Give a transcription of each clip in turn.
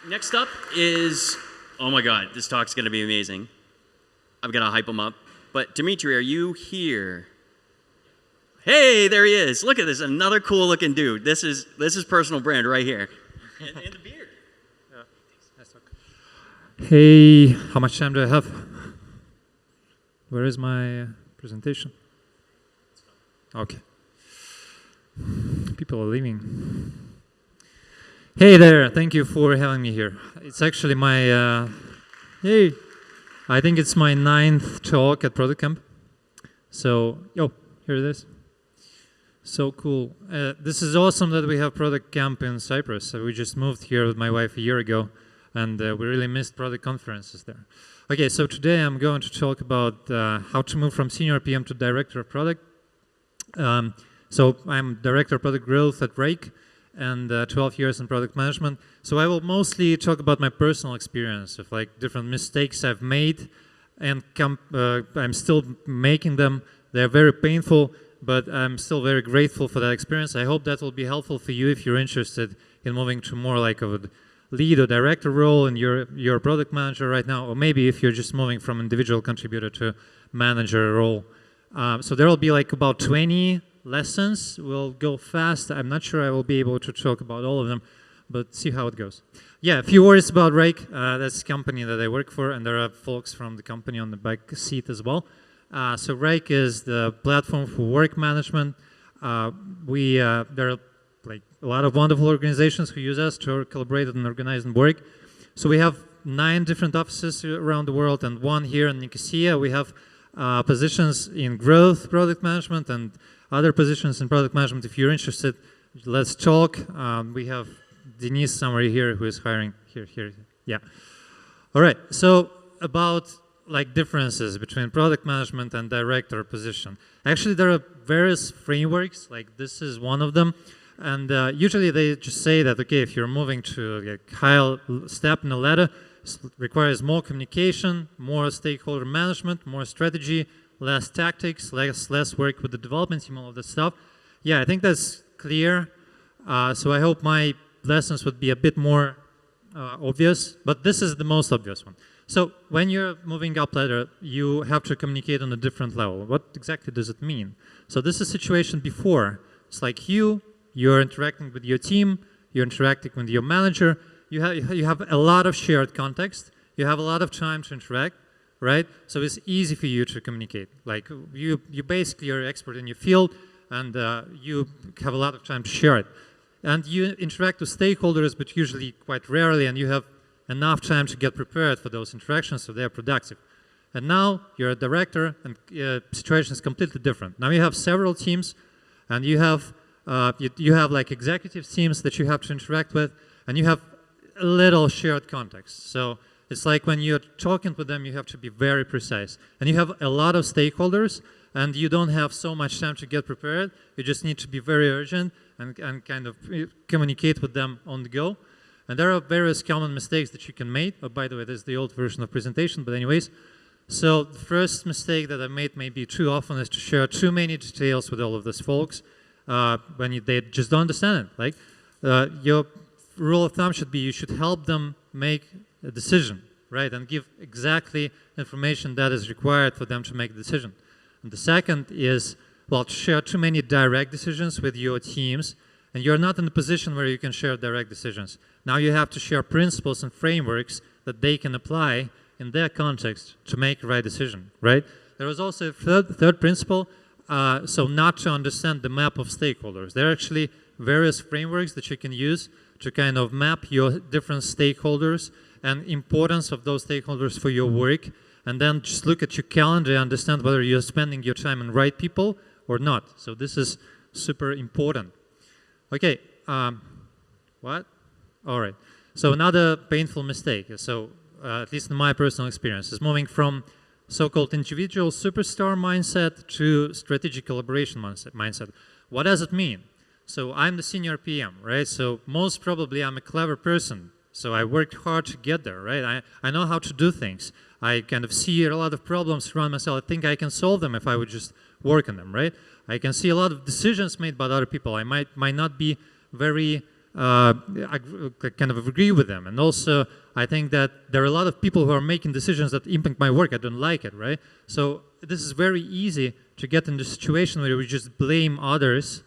Next up is, oh my God, this talk's going to be amazing. I'm going to hype him up. But Dmitry, are you here? Hey, there he is. Look at this, another cool looking dude. This is personal brand right here. And the beard. Yeah. Nice talk. Hey, how much time do I have? Where is my presentation? Okay. People are leaving. Hey there, thank you for having me here. It's actually my, hey, I think it's my 9th talk at ProductCamp. So, here it is. So cool. This is awesome that we have ProductCamp in Cyprus. We just moved here with my wife a year ago, and we really missed product conferences there. Okay, so today I'm going to talk about how to move from senior PM to director of product. So I'm director of product growth at Wrike, and 12 years in product management. So I will mostly talk about my personal experience of like different mistakes I've made, and I'm still making them. They're very painful, but I'm still very grateful for that experience. I hope that will be helpful for you if you're interested in moving to more like of a lead or director role and you're a product manager right now, or maybe if you're just moving from individual contributor to manager role. So there will be like about 20 lessons. We'll go fast. I'm not sure I will be able to talk about all of them, but see how it goes. Yeah, a few words about Wrike. That's a company that I work for, and there are folks from the company on the back seat as well. So Wrike is the platform for work management. There are like a lot of wonderful organizations who use us to collaborate and organize and work. So we have 9 different offices around the world and 1 here in Nicosia. We have positions in growth, product management, and other positions in product management. If you're interested, let's talk. We have Denise somewhere here who is hiring here. Yeah. All right. So about like differences between product management and director position. Actually, there are various frameworks. Like this is one of them. And usually they just say that, okay, if you're moving to a higher step in the ladder, it requires more communication, more stakeholder management, more strategy, less tactics, less work with the development team, all of that stuff. Yeah, I think that's clear. So I hope my lessons would be a bit more obvious, but this is the most obvious one. So when you're moving up ladder, you have to communicate on a different level. What exactly does it mean? So this is a situation before. It's like you're interacting with your team, you're interacting with your manager, you have a lot of shared context, you have a lot of time to interact, right? So it's easy for you to communicate. Like you basically are an expert in your field, and you have a lot of time to share it. And you interact with stakeholders, but usually quite rarely, and you have enough time to get prepared for those interactions so they're productive. And now you're a director, and situation is completely different. Now you have several teams, and you have like executive teams that you have to interact with, and you have a little shared context. So it's like when you're talking with them, you have to be very precise. And you have a lot of stakeholders, and you don't have so much time to get prepared. You just need to be very urgent and kind of communicate with them on the go. And there are various common mistakes that you can make. Oh, by the way, this is the old version of presentation, but anyways. So the first mistake that I made maybe too often is to share too many details with all of these folks when they just don't understand it. Like your rule of thumb should be you should help them make a decision, right? And give exactly information that is required for them to make a decision. And the second is, well, to share too many direct decisions with your teams, and you're not in a position where you can share direct decisions. Now you have to share principles and frameworks that they can apply in their context to make the right decision, right? There was also a third principle, so not to understand the map of stakeholders. There are actually various frameworks that you can use to kind of map your different stakeholders and importance of those stakeholders for your work, and then just look at your calendar and understand whether you're spending your time on right people or not. So this is super important. Okay, what? All right. So another painful mistake, so at least in my personal experience, is moving from so-called individual superstar mindset to strategic collaboration mindset. What does it mean? So I'm the senior PM, right? So most probably I'm a clever person. So I worked hard to get there, right? I know how to do things. I kind of see a lot of problems around myself. I think I can solve them if I would just work on them, right? I can see a lot of decisions made by other people. I might not be very kind of agree with them. And also, I think that there are a lot of people who are making decisions that impact my work. I don't like it, right? So this is very easy to get in the situation where we just blame others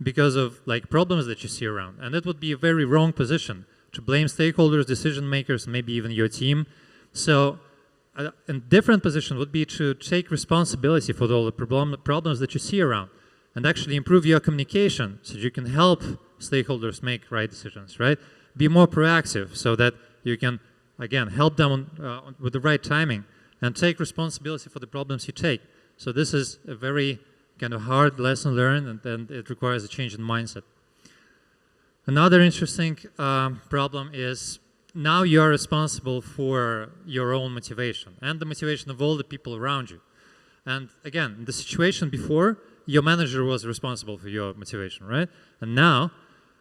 because of like problems that you see around. And that would be a very wrong position, to blame stakeholders, decision makers, maybe even your team. So a different position would be to take responsibility for all the problems that you see around and actually improve your communication so you can help stakeholders make right decisions, right? Be more proactive so that you can, again, help them with the right timing and take responsibility for the problems you take. So this is a very kind of hard lesson learned, and it requires a change in mindset. Another interesting problem is now you're responsible for your own motivation and the motivation of all the people around you. And again, the situation before, your manager was responsible for your motivation, right? And now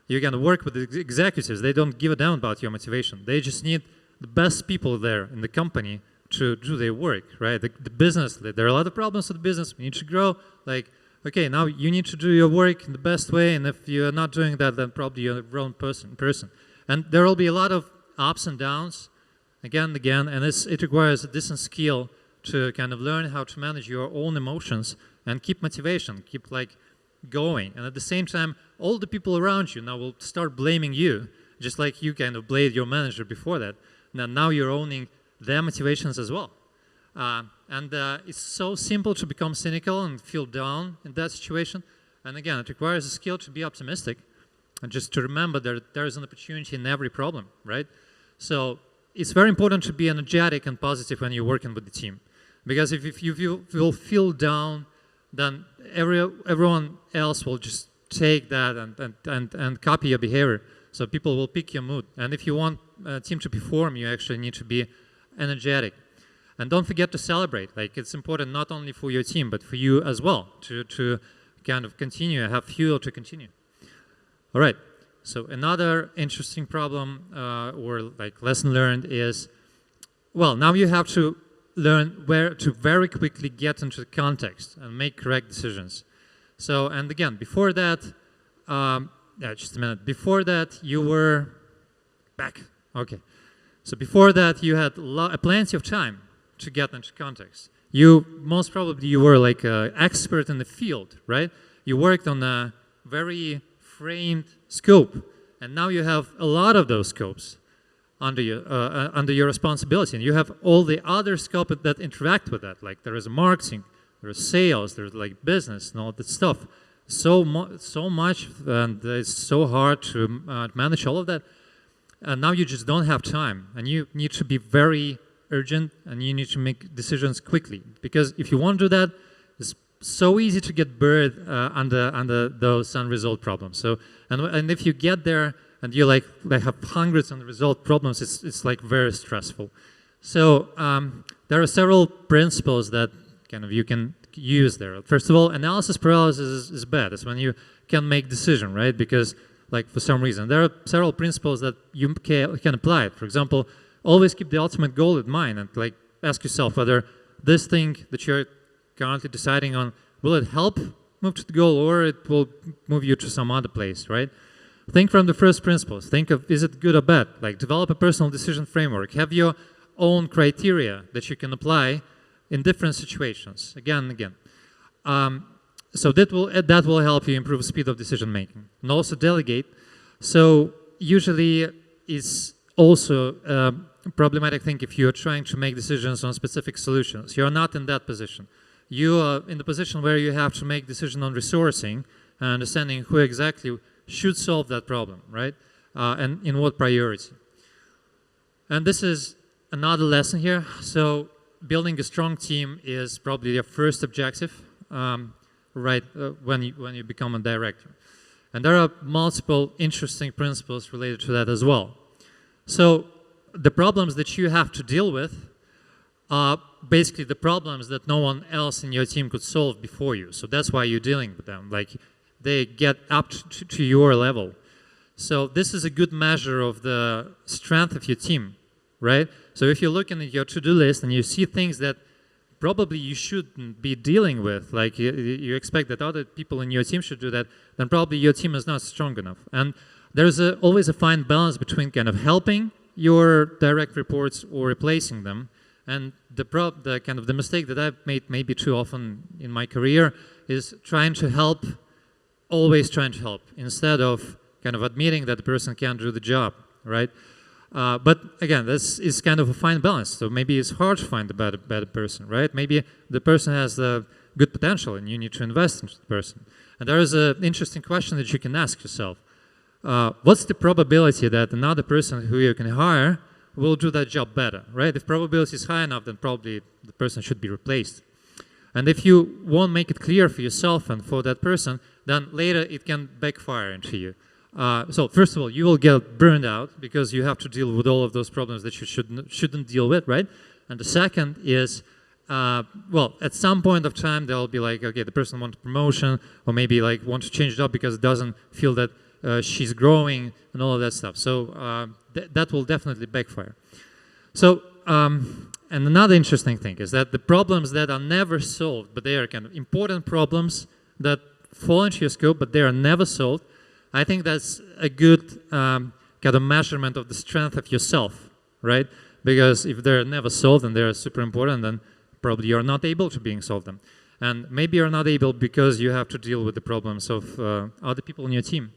you're going to work with the executives. They don't give a damn about your motivation. They just need the best people there in the company to do their work, right? The business, there are a lot of problems with the business. We need to grow. Like, okay, now you need to do your work in the best way, and if you're not doing that, then probably you're the wrong person. And there will be a lot of ups and downs, again and again, and it requires a decent skill to kind of learn how to manage your own emotions and keep motivation, keep like going. And at the same time, all the people around you now will start blaming you, just like you kind of blamed your manager before that. Now you're owning their motivations as well. It's so simple to become cynical and feel down in that situation. And again, it requires a skill to be optimistic and just to remember that there is an opportunity in every problem, right? So it's very important to be energetic and positive when you're working with the team. Because if you will feel down, then everyone else will just take that and copy your behavior. So people will pick your mood. And if you want a team to perform, you actually need to be energetic. And don't forget to celebrate. Like, it's important not only for your team, but for you as well to kind of continue, have fuel to continue. All right. So another interesting problem or like lesson learned is, well, now you have to learn where to very quickly get into the context and make correct decisions. So, and again, before that, just a minute. Before that, you were back. Okay. So before that, you had plenty of time to get into context. Most probably you were like an expert in the field, right? You worked on a very framed scope, and now you have a lot of those scopes under your responsibility, and you have all the other scope that interact with that. Like there is marketing, there is sales, there's like business and all that stuff. So much, and it's so hard to manage all of that. And now you just don't have time, and you need to be very urgent, and you need to make decisions quickly. Because if you want to do that, it's so easy to get buried under those unresolved problems. So, and if you get there and you like have hundreds of unresolved problems, it's like very stressful. So there are several principles that kind of you can use there. First of all, analysis paralysis is bad. It's when you can't make decision, right? Because like for some reason, there are several principles that you can apply. For example, always keep the ultimate goal in mind and like ask yourself whether this thing that you're currently deciding on, will it help move to the goal or it will move you to some other place, right? Think from the first principles. Think of, is it good or bad? Like develop a personal decision framework. Have your own criteria that you can apply in different situations, again and again. So that will help you improve speed of decision making. And also delegate. So usually it's also a problematic thing if you're trying to make decisions on specific solutions. You're not in that position. You are in the position where you have to make decision on resourcing and understanding who exactly should solve that problem, right? And in what priority. And this is another lesson here. So building a strong team is probably your first objective. Right, when you become a director. And there are multiple interesting principles related to that as well. So the problems that you have to deal with are basically the problems that no one else in your team could solve before you. So that's why you're dealing with them. Like they get up to your level. So this is a good measure of the strength of your team, right? So if you're looking at your to-do list and you see things that probably you shouldn't be dealing with, like you expect that other people in your team should do that, then probably your team is not strong enough. And there's always a fine balance between kind of helping your direct reports or replacing them. And the kind of the mistake that I've made maybe too often in my career is trying to help, always trying to help, instead of kind of admitting that the person can't do the job, right? But again, this is kind of a fine balance. So maybe it's hard to find a better person, right? Maybe the person has the good potential and you need to invest into the person. And there is an interesting question that you can ask yourself. What's the probability that another person who you can hire will do that job better, right? If probability is high enough, then probably the person should be replaced. And if you won't make it clear for yourself and for that person, then later it can backfire into you. So first of all, you will get burned out because you have to deal with all of those problems that you shouldn't deal with, right? And the second is, well, at some point of time, they'll be like, okay, the person wants a promotion, or maybe like want to change job because it doesn't feel that she's growing and all of that stuff. So that will definitely backfire. So, and another interesting thing is that the problems that are never solved, but they are kind of important problems that fall into your scope, but they are never solved, I think that's a good kind of measurement of the strength of yourself, right? Because if they're never solved and they're super important, then probably you're not able to being solve them. And maybe you're not able because you have to deal with the problems of other people on your team.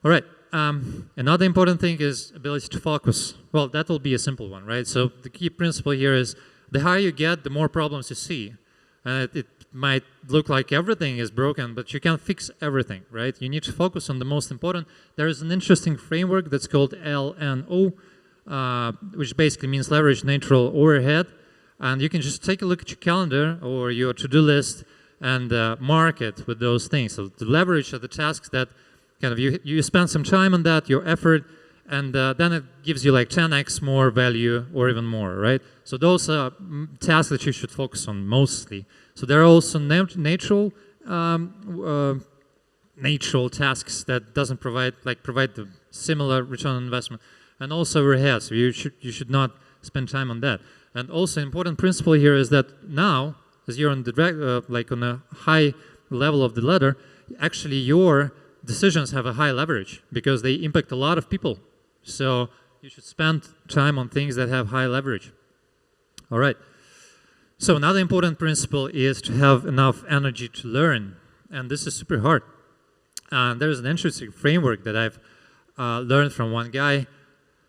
All right, another important thing is ability to focus. Well, that will be a simple one, right? So the key principle here is the higher you get, the more problems you see. And it might look like everything is broken, but you can't fix everything, right? You need to focus on the most important. There is an interesting framework that's called LNO, which basically means leverage, neutral, overhead. And you can just take a look at your calendar or your to-do list and mark it with those things. So the leverage are the tasks that kind of you spend some time on that, your effort, and then it gives you like 10x more value or even more, right? So those are tasks that you should focus on mostly. So there are also natural tasks that doesn't provide the similar return on investment, and also overhead. So you should not spend time on that. And also important principle here is that now, as you're on the like on a high level of the ladder, actually your decisions have a high leverage because they impact a lot of people. So you should spend time on things that have high leverage. All right. So another important principle is to have enough energy to learn. And this is super hard. There's an interesting framework that I've learned from one guy.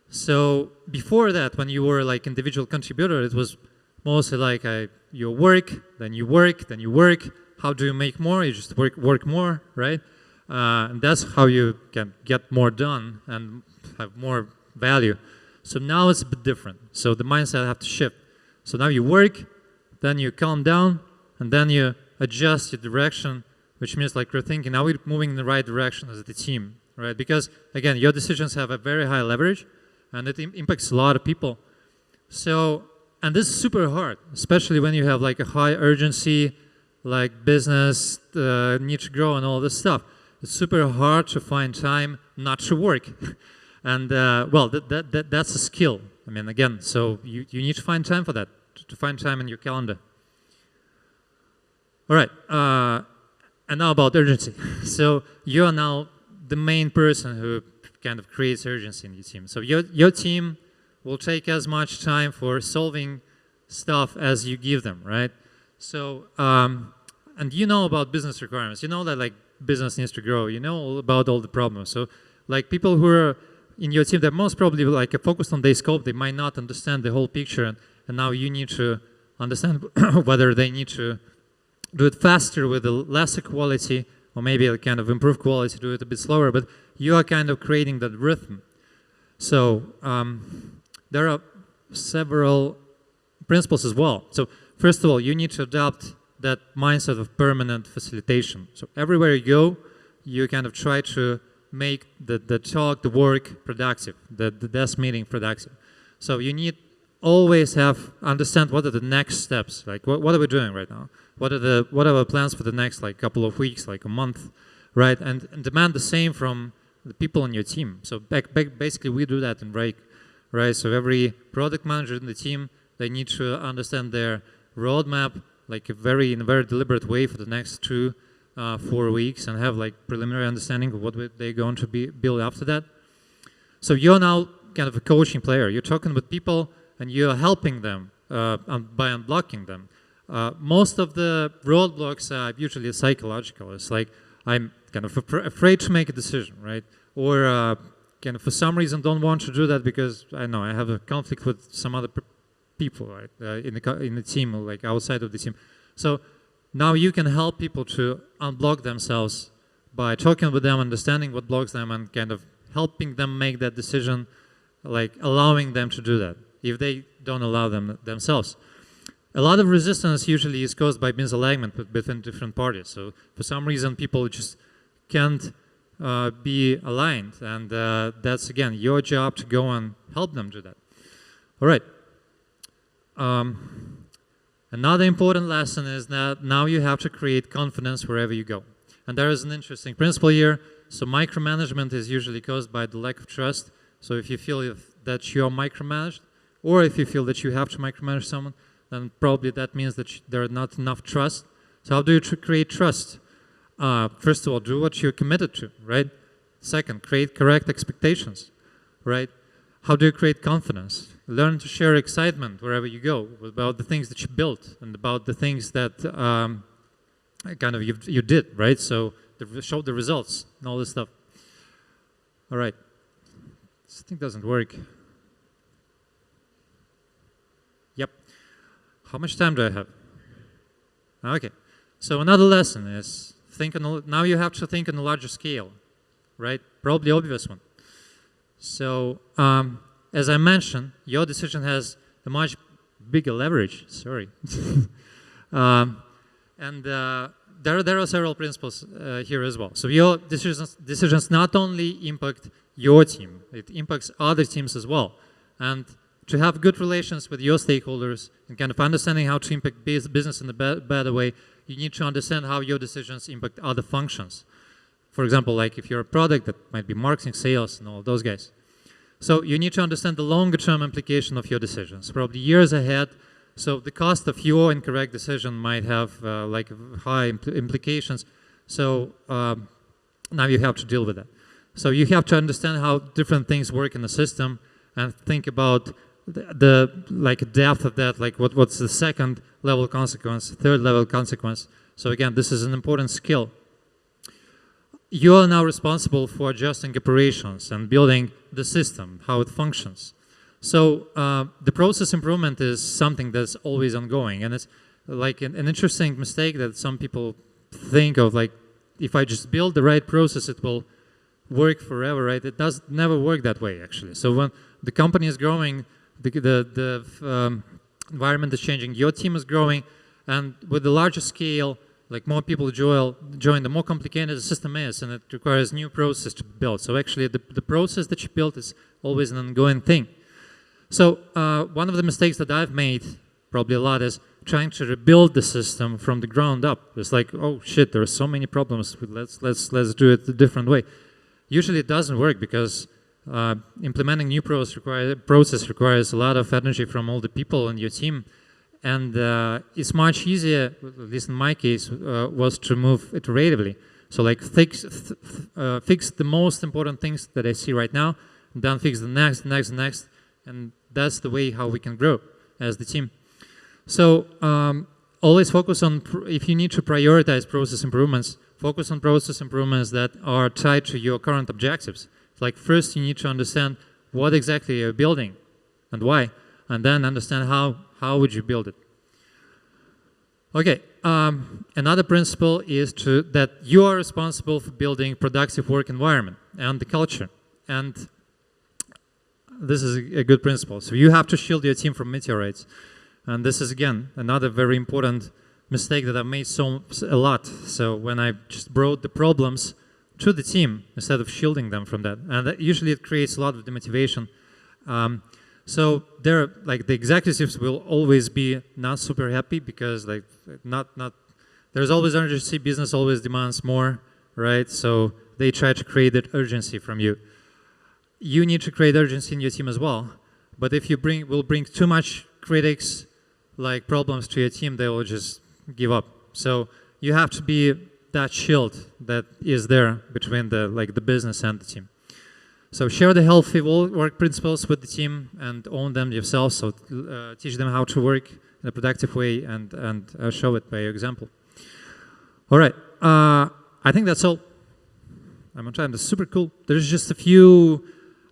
So before that, when you were like individual contributor, it was mostly like you work, then you work, then you work. How do you make more? You just work more, right? And that's how you can get more done and have more value. So now it's a bit different. So the mindset have to shift. So now you work, then you calm down, and then you adjust your direction, which means like you're thinking, are we moving in the right direction as a team, right? Because again, your decisions have a very high leverage, and it impacts a lot of people. So, and this is super hard, especially when you have like a high urgency, like business, need to grow and all this stuff. It's super hard to find time not to work. And well, that's a skill. I mean, again, so you need to find time for that, to find time in your calendar. All right, and now about urgency. So you are now the main person who kind of creates urgency in your team. So your team will take as much time for solving stuff as you give them, right? So, and you know about business requirements. You know that like business needs to grow. You know all about all the problems. So like people who are in your team that most probably like are focused on their scope, they might not understand the whole picture. And now you need to understand whether they need to do it faster with a lesser quality, or maybe a kind of improve quality, do it a bit slower. But you are kind of creating that rhythm. So there are several principles as well. So first of all, you need to adopt that mindset of permanent facilitation. So everywhere you go, you kind of try to make the talk, the work productive, the desk meeting productive. So you need always understand what are the next steps. Like what are we doing right now? What are our plans for the next like couple of weeks, like a month, right? And demand the same from the people on your team. So basically we do that in Wrike, right? So every product manager in the team, they need to understand their roadmap, like in a very deliberate way for the next 2 4 weeks and have like preliminary understanding of what they're going to build after that. So you're now kind of a coaching player. You're talking with people and you're helping them by unblocking them. Most of the roadblocks are usually psychological. It's like I'm kind of afraid to make a decision, right? Or kind of for some reason don't want to do that because I know I have a conflict with some other people, right, in the team or like outside of the team. So now you can help people to unblock themselves by talking with them, understanding what blocks them, and kind of helping them make that decision, like allowing them to do that if they don't allow them themselves. A lot of resistance usually is caused by misalignment between different parties. So for some reason, people just can't be aligned, and that's again your job to go and help them do that. All right. Another important lesson is that now you have to create confidence wherever you go. And there is an interesting principle here. So micromanagement is usually caused by the lack of trust. So if you feel that you're micromanaged, or if you feel that you have to micromanage someone, then probably that means that there's not enough trust. So how do you create trust? First of all, do what you're committed to, right? Second, create correct expectations, right? How do you create confidence? Learn to share excitement wherever you go about the things that you built and about the things that kind of you did, right? So show the results and all this stuff. All right. This thing doesn't work. Yep. How much time do I have? Okay. So another lesson is now you have to think on a larger scale, right? Probably obvious one. So as I mentioned, your decision has a much bigger leverage. Sorry. And there are several principles here as well. So your decisions not only impact your team, it impacts other teams as well. And to have good relations with your stakeholders and kind of understanding how to impact business in a better way, you need to understand how your decisions impact other functions. For example, like if you're a product, that might be marketing, sales, and all those guys. So you need to understand the longer-term implication of your decisions, probably years ahead. So the cost of your incorrect decision might have like high implications. So now you have to deal with that. So you have to understand how different things work in the system and think about the like depth of that, like what's the second level consequence, third level consequence. So again, this is an important skill. You are now responsible for adjusting operations and building the system, how it functions. So the process improvement is something that's always ongoing, and it's like an interesting mistake that some people think of, like if I just build the right process, it will work forever, right? It does never work that way, actually. So when the company is growing, the environment is changing, your team is growing, and with the larger scale, like more people join, the more complicated the system is, and it requires new process to build. So actually, the process that you build is always an ongoing thing. So one of the mistakes that I've made, probably a lot, is trying to rebuild the system from the ground up. It's like, oh shit, there are so many problems. Let's do it a different way. Usually, it doesn't work because implementing new process requires a lot of energy from all the people in your team. And it's much easier, at least in my case, was to move iteratively. So like fix the most important things that I see right now, and then fix the next, and that's the way how we can grow as the team. So always focus on, if you need to prioritize process improvements, focus on process improvements that are tied to your current objectives. Like first you need to understand what exactly you're building and why, and then understand how would you build it. Okay, another principle is that you are responsible for building productive work environment and the culture. And this is a good principle. So you have to shield your team from meteorites. And this is, again, another very important mistake that I've made a lot. So when I just brought the problems to the team instead of shielding them from that. And that usually it creates a lot of demotivation. So the executives will always be not super happy because there's always urgency. Business always demands more, right? So they try to create that urgency from you. You need to create urgency in your team as well. But if you will bring too much critics, like problems to your team, they will just give up. So you have to be that shield that is there between the business and the team. So share the healthy work principles with the team and own them yourself. So teach them how to work in a productive way and show it by example. All right, I think that's all. I'm on time. That's super cool. There's just a few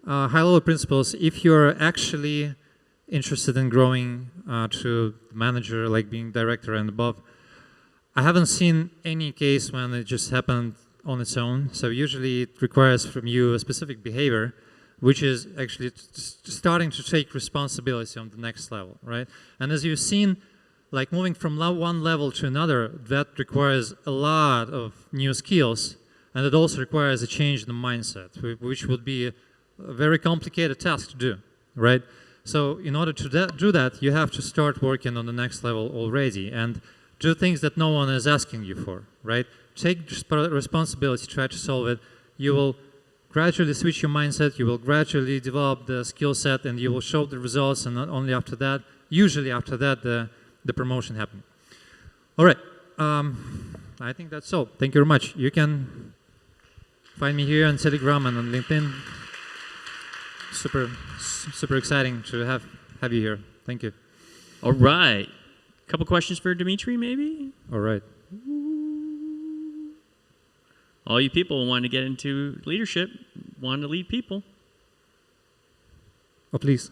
high-level principles. If you're actually interested in growing to manager, like being director and above, I haven't seen any case when it just happened on its own. So usually it requires from you a specific behavior, which is actually starting to take responsibility on the next level, right? And as you've seen, like moving from one level to another, that requires a lot of new skills, and it also requires a change in the mindset, which would be a very complicated task to do, right? So in order to do that, you have to start working on the next level already and do things that no one is asking you for, right? Take responsibility, try to solve it. You will gradually switch your mindset, you will gradually develop the skill set, and you will show the results, and not only after that, usually after that, the promotion happens. All right, I think that's all. Thank you very much. You can find me here on Telegram and on LinkedIn. Super exciting to have you here. Thank you. All right. A couple questions for Dmitry, maybe? All right. All you people want to get into leadership, want to lead people. Oh, please.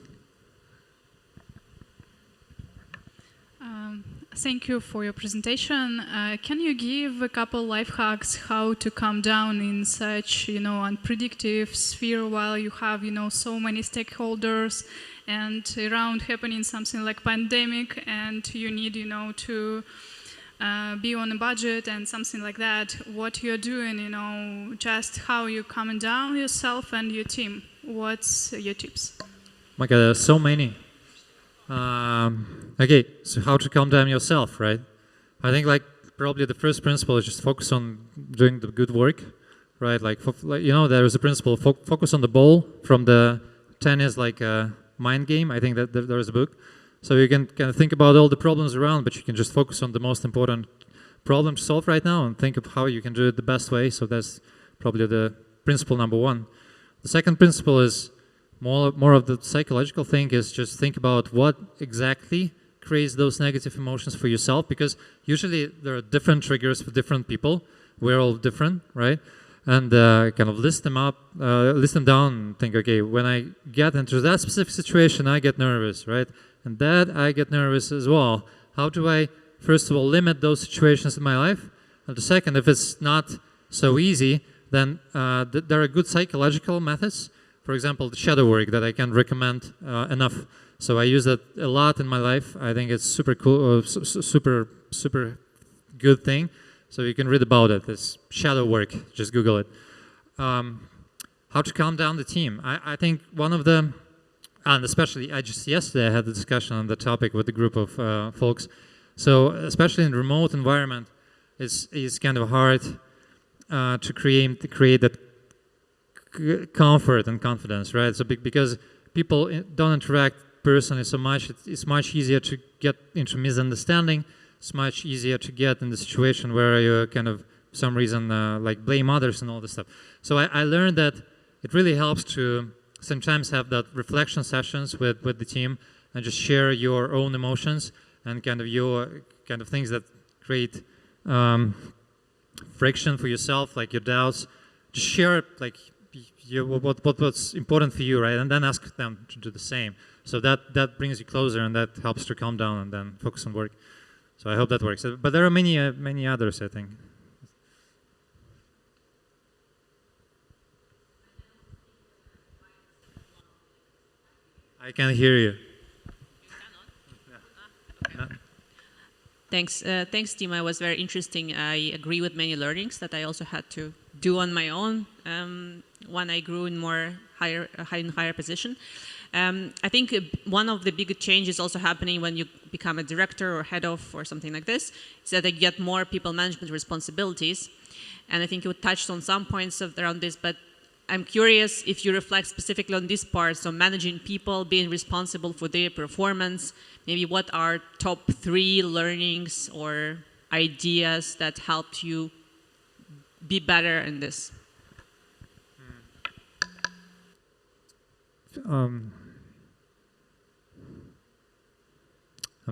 Thank you for your presentation. Can you give a couple life hacks how to calm down in such, unpredictable sphere while you have, so many stakeholders and around happening something like pandemic, and you need, to be on a budget and something like that? What you're doing, just how you calm down yourself and your team. What's your tips? My God, there's so many. Okay, so how to calm down yourself, right? I think probably the first principle is just focus on doing the good work, right? There is a principle, focus on the ball from the tennis mind game. I think that there is a book. So you can kind of think about all the problems around, but you can just focus on the most important problem to solve right now and think of how you can do it the best way. So that's probably the principle number one. The second principle is more of the psychological thing, is just think about what exactly creates those negative emotions for yourself, because usually there are different triggers for different people. We're all different, right? And kind of list them down and think, okay, when I get into that specific situation, I get nervous, right? And that I get nervous as well. How do I, first of all, limit those situations in my life? And the second, if it's not so easy, then there are good psychological methods. For example, the shadow work that I can recommend enough. So I use that a lot in my life. I think it's super cool, super good thing. So you can read about it. It's shadow work. Just Google it. How to calm down the team. I think one of the, and especially yesterday I had a discussion on the topic with a group of folks. So especially in remote environment, it's kind of hard to create that comfort and confidence, right? So because people don't interact personally so much, it's much easier to get into misunderstanding. It's much easier to get in the situation where you kind of, for some reason, blame others and all this stuff. So I learned that it really helps to sometimes have that reflection sessions with the team and just share your own emotions and kind of your kind of things that create friction for yourself, like your doubts. Just share what's important for you, right? And then ask them to do the same. So that brings you closer, and that helps to calm down and then focus on work. So I hope that works. But there are many others, I think. I can hear you. Thanks, Dima. It was very interesting. I agree with many learnings that I also had to do on my own when I grew in higher position. I think one of the big changes also happening when you become a director or head of or something like this is that I get more people management responsibilities. And I think you touched on some points around this, but I'm curious if you reflect specifically on this part, so managing people, being responsible for their performance, maybe what are top 3 learnings or ideas that helped you be better in this? I'm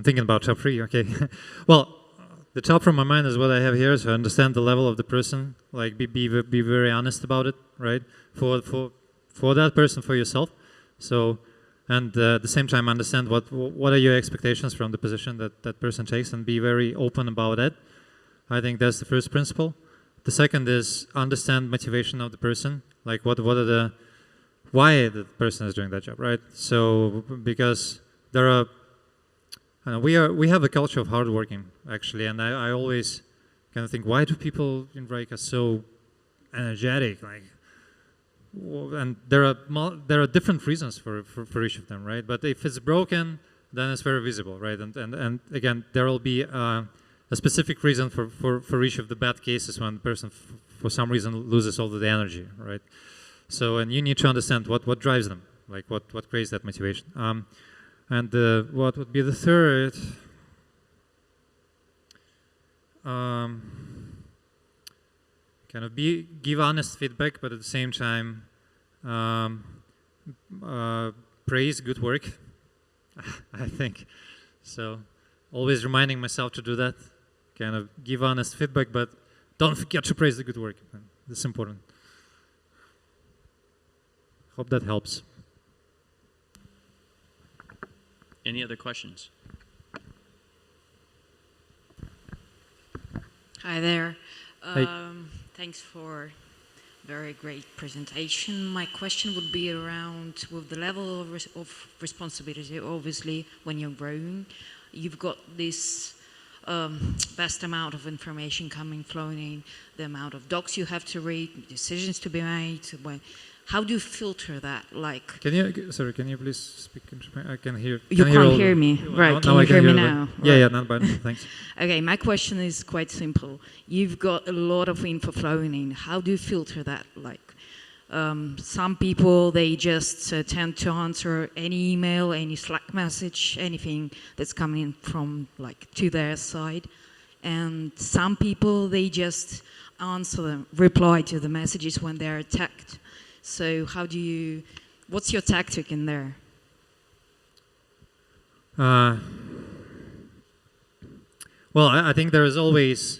thinking about top 3. Okay. Well, the top from my mind is what I have here. So understand the level of the person. Like be very honest about it, right? For that person, for yourself. So, and at the same time, understand what are your expectations from the position that person takes, and be very open about it. I think that's the first principle. The second is understand motivation of the person. Like what are the why the person is doing that job, right? So because there are, we have a culture of hard working actually, and I always kind of think, why do people in Wrike are so energetic? Like, and there are different reasons for each of them, right? But if it's broken, then it's very visible, right? And again, there will be a specific reason for each of the bad cases when the person for some reason loses all of the energy, right? So, and you need to understand what drives them, like what creates that motivation. And what would be the third? Kind of give honest feedback, but at the same time praise good work. I think so. Always reminding myself to do that. Kind of give honest feedback, but don't forget to praise the good work. It's important. Hope that helps. Any other questions? Hi there. Hi. Thanks for very great presentation. My question would be around with the level of responsibility. Obviously, when you're growing, you've got this vast amount of information flowing in, the amount of docs you have to read, decisions to be made. How do you filter that? Like, Can you please speak? I can hear. You can't hear me, right? Can you hear me now? Yeah, not bad. Thanks. Okay, my question is quite simple. You've got a lot of info flowing in. How do you filter that? Like, some people, they just tend to answer any email, any Slack message, anything that's coming from to their side. And some people, they just reply to the messages when they're attacked. So what's your tactic in there? Well, I think there is always,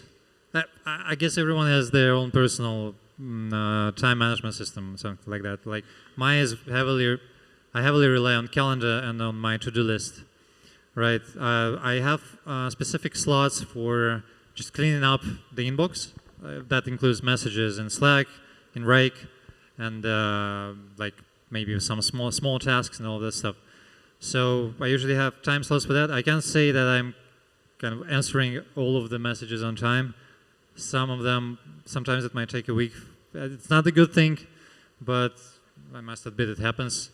I guess everyone has their own personal time management system, something like that. Like mine is I heavily rely on calendar and on my to-do list, right? I have specific slots for just cleaning up the inbox. That includes messages in Slack, in Wrike, and maybe some small tasks and all that stuff. So I usually have time slots for that. I can't say that I'm kind of answering all of the messages on time. Some of them, sometimes it might take a week. It's not a good thing, but I must admit it happens.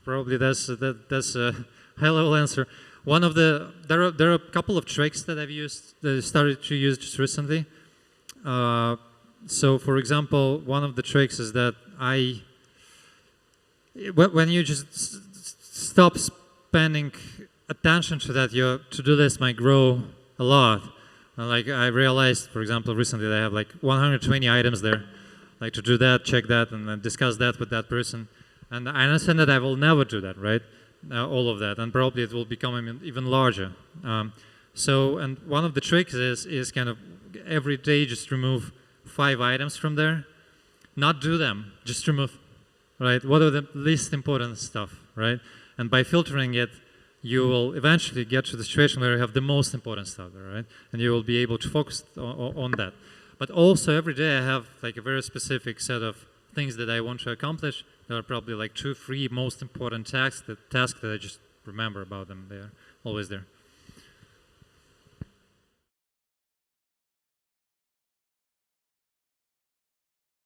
Probably that's a high-level answer. There are a couple of tricks that I've used, that I started to use just recently. So, for example, one of the tricks is that when you just stop spending attention to that, your to-do list might grow a lot. Like I realized, for example, recently that I have 120 items there. Like to do that, check that, and then discuss that with that person. And I understand that I will never do that, right? All of that, and probably it will become even larger. And one of the tricks is kind of every day just remove 5 items from there. Not do them, just remove, right? What are the least important stuff, right? And by filtering it, you will eventually get to the situation where you have the most important stuff there, right? And you will be able to focus on that. But also every day I have a very specific set of things that I want to accomplish. There are probably 2, 3 most important tasks that I just remember about them. They're always there.